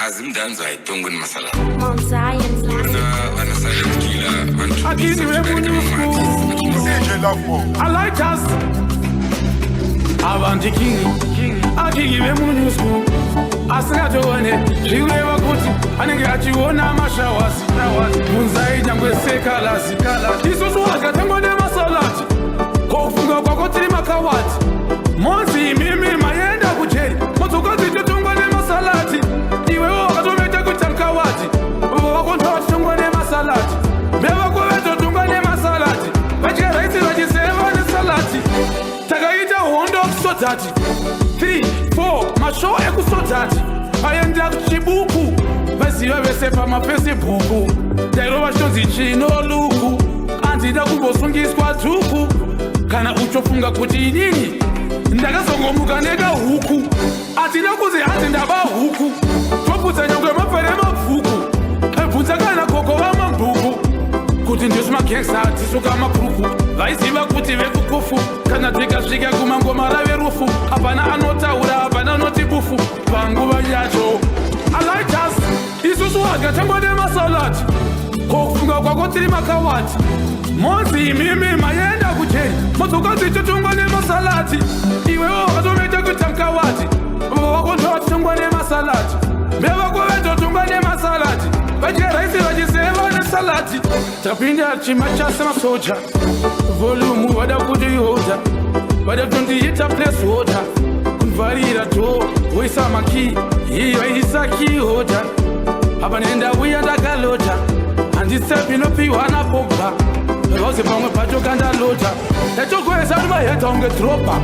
Azim danzo aitongo ni masala. Mom Science. Ana silent killer. Akini we new school. I like us. Avanti king. Akini we new school. Asina tuone. Liwe wakuti. Anenge achiona mashawasi. Munzai jangwe sekalasi. Isusu wakatengo ne masalati. Kofunga kwa kotiri makawati. Monzi mimi mayenda kujeri. Motukazi tutungwa ne masalati. Iwe wakatumeta kutamkawati. Wakonta watungwa ne masalati. Mewa kuweto tungwa ne masalati. Bachika raisi wajiseva ne salati. Tagaita hondo kusotati. 3, 4, masho eku sotati. Ayenda kuchibuku. Basi wewe sepa mapesi buku. Dairo washonzi chino luku. Anzida kubosungiswa tuku. Kana uchofunga kuti nini. Ndakazongomuka nega huku. Atina kuzi ati ndaba huku. Twapuza nyongwe mafere mafuku. Epuza kana koko wa mambuku. Kuti ndiyo gangsta tisuka makruku. Vaiziva kuti vekukufu. Kana tika svika kumangomara verufu. Hapana anotaura, hapana anotibufu. Panguva yacho I like us. Isusu wakatengo ne masalati. Kofunga kwako tiri makawati. Monzi mimi mayenda kujeri. Motukazi tutungwa ne masalati. Iwe wakatumeta kutamkawati. Wakonta watungwa ne masalati. Mewa kuweto tungwa ne masalati. Bachika raisi wajiseva ne salati. Tapinda chimacha sema soja. Volume wada kuti yoda. Wada tundi hita place water. Kunvarira to. Wisa maki. Iwa isa ki hoda. Hapa nenda wiyanda galota. Andisepi no piwana pompa. Rozi pamwe pacho kanda lota. Lecho kweza numa heta unge tropa.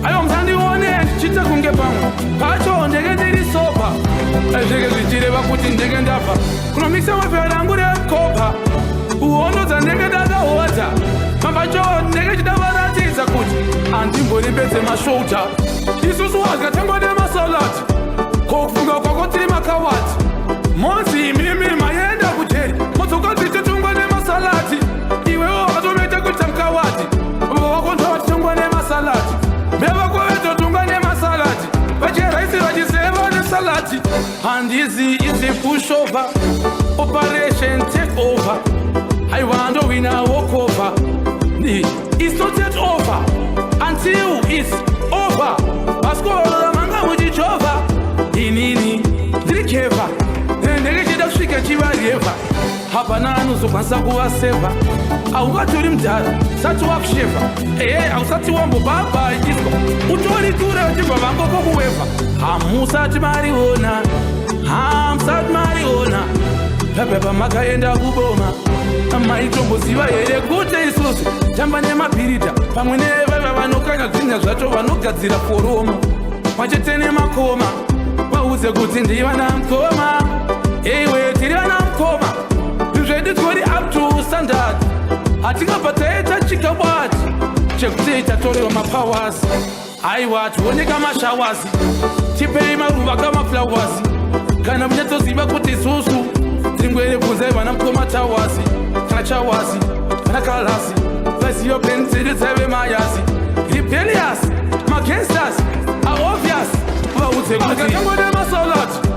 Ayo mzandi one chita kunge pamwe. Pacho ndege ndiri sopa. Ndege zichire bakuti ndege ndafa. Kuna mixa mafera ngure kopa. Uondo za ndege dada hota. Mampacho ndege chidabaratiza kuti. Antimbori beze mashouta. Isusu wakatengo ne masalati. Kofunga kwako tiri makawati. Monzi mimi mayenda kujeri. Motukazi tutungwa ne masalati. Iwe wakatumeta kutamkawati. Wakonta watungwa ne masalati. Mewa kuweto tungwa ne masalati. Bachika raisi wajiseva ne salati. And easy is a pushover. Operation take over. I want to win a walkover. It's not yet over until it's over. Baskola manga mujichova. Inini drikeva. Ndege chida kushika chivareva. Hapa nanu zokwanisa kuwaseva. Aukatori mdara sati wakusheva. Ausati wambo baba ikisko. Utori ture uchiva vango kukuweva. Hamusati mariona. Hamusati mariona. Pepepa makaenda kuboma. Maitombo ziva here kuti isusu tamba nemapirita pamwe nevava vanokanya dzinya zvacho vanogadzira foromo pachete nemakoma vauze kuti ndivana mukoma iwe tiri vana mukoma zvedu tori up to standard hatingabva taita chikabwati chekuti tatorewa mapowers aiwa tioneka mashawazi tipei maruva kamaflowers kana munyatsoziva kuti isusu tingwere kunzai vana mukoma tawazi kana chawazi kana kalasi vaziyo pensiri dzeve mayazi rebellious magangsters are obvious vaudze kuti akatengo ne masalati